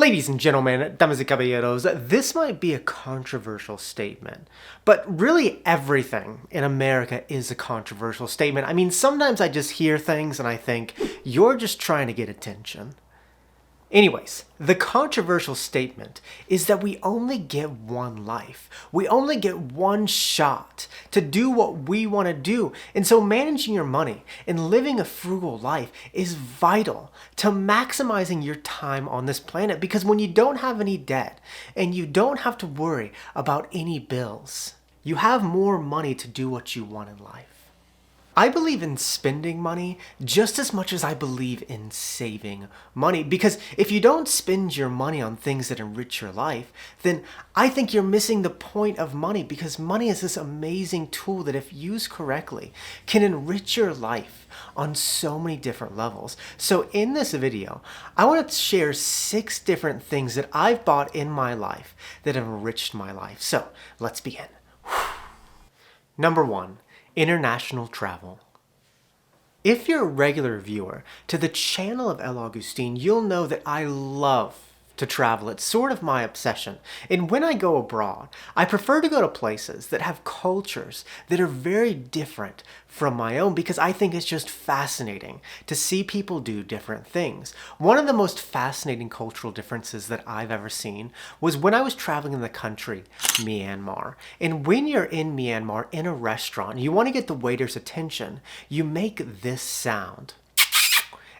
Ladies and gentlemen, damas y caballeros, this might be a controversial statement, but really everything in America is a controversial statement. I mean, sometimes I just hear things and I think, you're just trying to get attention. Anyways, the controversial statement is that we only get one life. We only get one shot to do what we want to do. And so managing your money and living a frugal life is vital to maximizing your time on this planet, because when you don't have any debt and you don't have to worry about any bills, you have more money to do what you want in life. I believe in spending money just as much as I believe in saving money, because if you don't spend your money on things that enrich your life, then I think you're missing the point of money, because money is this amazing tool that, if used correctly, can enrich your life on so many different levels. So in this video, I want to share 6 different things that I've bought in my life that have enriched my life. So let's begin. Number 1. International travel. If you're a regular viewer to the channel of El Augustine, you'll know that I love to travel. It's sort of my obsession. And when I go abroad, I prefer to go to places that have cultures that are very different from my own, because I think it's just fascinating to see people do different things. One of the most fascinating cultural differences that I've ever seen was when I was traveling in the country, Myanmar. And when you're in Myanmar in a restaurant, you want to get the waiter's attention, you make this sound.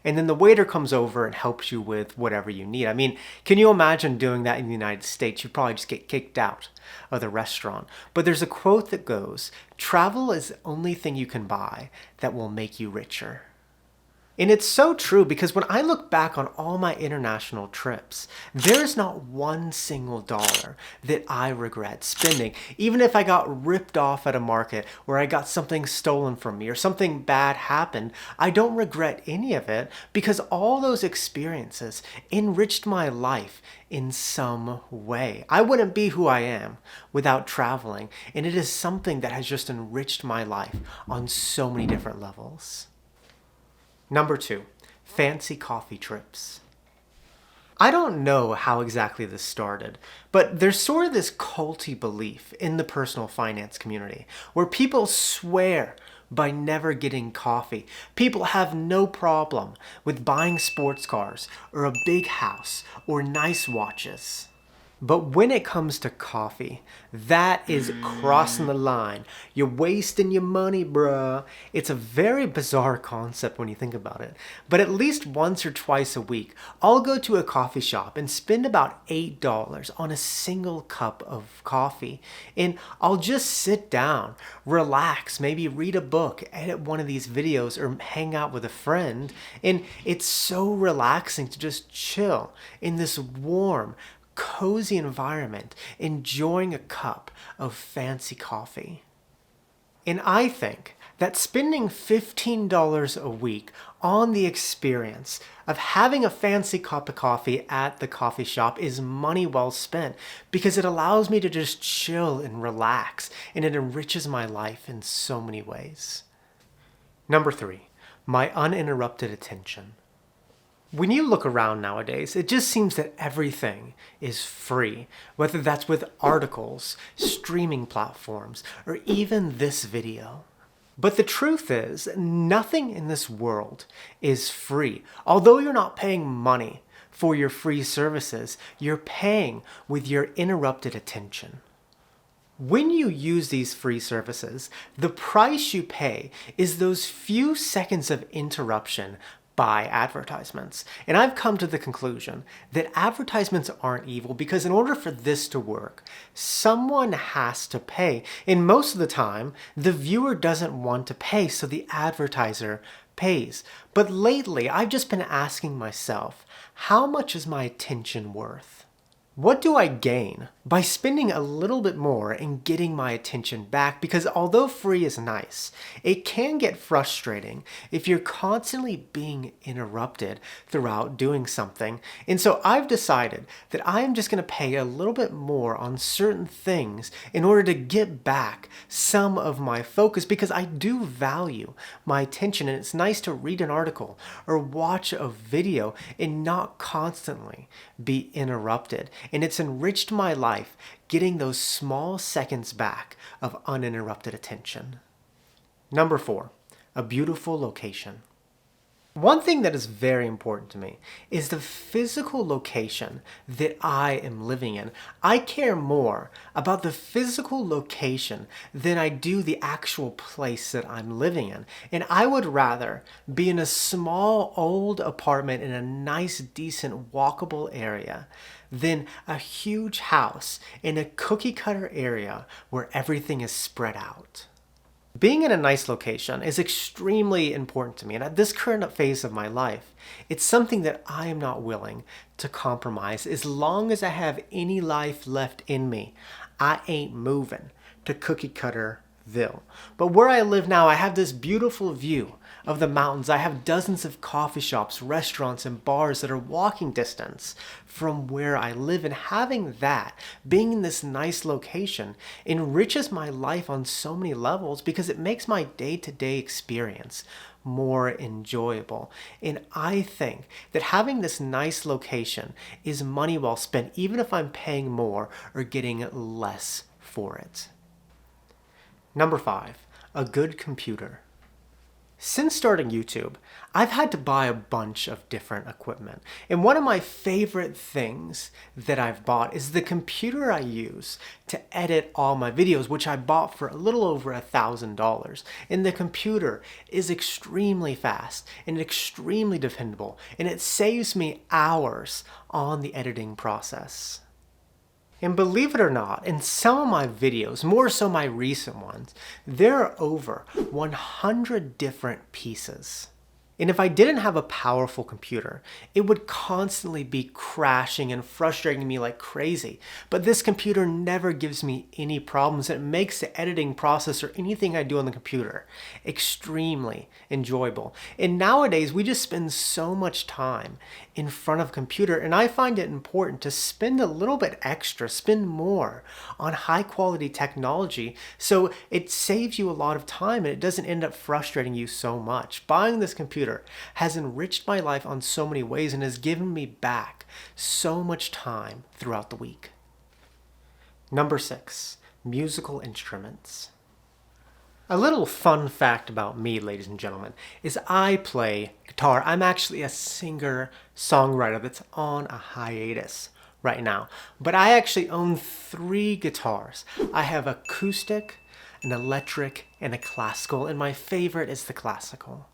And then the waiter comes over and helps you with whatever you need. I mean, can you imagine doing that in the United States? You'd probably just get kicked out of the restaurant. But there's a quote that goes, "Travel is the only thing you can buy that will make you richer." And it's so true, because when I look back on all my international trips, there's not one single dollar that I regret spending. Even if I got ripped off at a market, or I got something stolen from me, or something bad happened, I don't regret any of it, because all those experiences enriched my life in some way. I wouldn't be who I am without traveling, and it is something that has just enriched my life on so many different levels. Number 2, fancy coffee trips. I don't know how exactly this started, but there's sort of this culty belief in the personal finance community where people swear by never getting coffee. People have no problem with buying sports cars or a big house or nice watches. But when it comes to coffee, that is crossing the line. You're wasting your money, bruh. It's a very bizarre concept when you think about it. But at least once or twice a week, I'll go to a coffee shop and spend about $8 on a single cup of coffee. And I'll just sit down, relax, maybe read a book, edit one of these videos, or hang out with a friend. And it's so relaxing to just chill in this warm, cozy environment, enjoying a cup of fancy coffee. And I think that spending $15 a week on the experience of having a fancy cup of coffee at the coffee shop is money well spent, because it allows me to just chill and relax, and it enriches my life in so many ways. Number 3, my uninterrupted attention. When you look around nowadays, it just seems that everything is free, whether that's with articles, streaming platforms, or even this video. But the truth is, nothing in this world is free. Although you're not paying money for your free services, you're paying with your interrupted attention. When you use these free services, the price you pay is those few seconds of interruption by advertisements. And I've come to the conclusion that advertisements aren't evil, because in order for this to work, someone has to pay. And most of the time, the viewer doesn't want to pay, so the advertiser pays. But lately, I've just been asking myself, how much is my attention worth? What do I gain by spending a little bit more and getting my attention back? Because although free is nice, it can get frustrating if you're constantly being interrupted throughout doing something. And so I've decided that I'm just going to pay a little bit more on certain things in order to get back some of my focus, because I do value my attention, and it's nice to read an article or watch a video and not constantly be interrupted. And it's enriched my life getting those small seconds back of uninterrupted attention. Number 4, a beautiful location. One thing that is very important to me is the physical location that I am living in. I care more about the physical location than I do the actual place that I'm living in. And I would rather be in a small old apartment in a nice, decent, walkable area than a huge house in a cookie cutter area where everything is spread out. Being in a nice location is extremely important to me, and at this current phase of my life, it's something that I am not willing to compromise. As long as I have any life left in me, I ain't moving to cookie cutterville. But where I live now, I have this beautiful view of the mountains. I have dozens of coffee shops, restaurants, and bars that are walking distance from where I live. And having that, being in this nice location, enriches my life on so many levels because it makes my day-to-day experience more enjoyable. And I think that having this nice location is money well spent, even if I'm paying more or getting less for it. Number 5, a good computer. Since starting YouTube, I've had to buy a bunch of different equipment. And one of my favorite things that I've bought is the computer I use to edit all my videos, which I bought for a little over $1,000. And the computer is extremely fast and extremely dependable, and it saves me hours on the editing process. And believe it or not, in some of my videos, more so my recent ones, there are over 100 different pieces. And if I didn't have a powerful computer, it would constantly be crashing and frustrating me like crazy. But this computer never gives me any problems. It makes the editing process or anything I do on the computer extremely enjoyable. And nowadays, we just spend so much time in front of a computer, and I find it important to spend a little bit extra, spend more on high quality technology, so it saves you a lot of time and it doesn't end up frustrating you so much. Buying this computer has enriched my life on so many ways and has given me back so much time throughout the week. Number 6, musical instruments. A little fun fact about me, ladies and gentlemen, is I play guitar. I'm actually a singer-songwriter that's on a hiatus right now. But I actually own 3 guitars. I have acoustic, an electric, and a classical, and my favorite is the classical.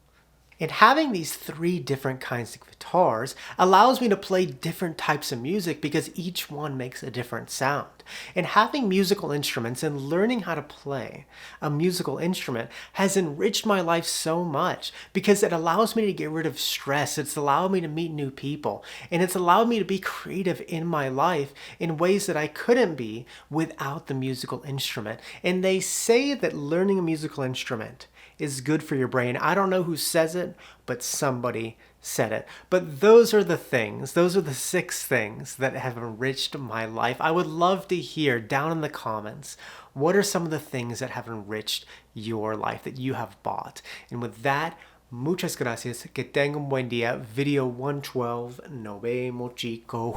And having these 3 different kinds of guitars allows me to play different types of music because each one makes a different sound. And having musical instruments and learning how to play a musical instrument has enriched my life so much because it allows me to get rid of stress. It's allowed me to meet new people. And it's allowed me to be creative in my life in ways that I couldn't be without the musical instrument. And they say that learning a musical instrument is good for your brain. I don't know who says it, but somebody said it. But those are the things, those are the 6 things that have enriched my life. I would love to hear down in the comments, what are some of the things that have enriched your life that you have bought? And with that, muchas gracias. Que tengan un buen día. Video 112. Nos vemos, chicos.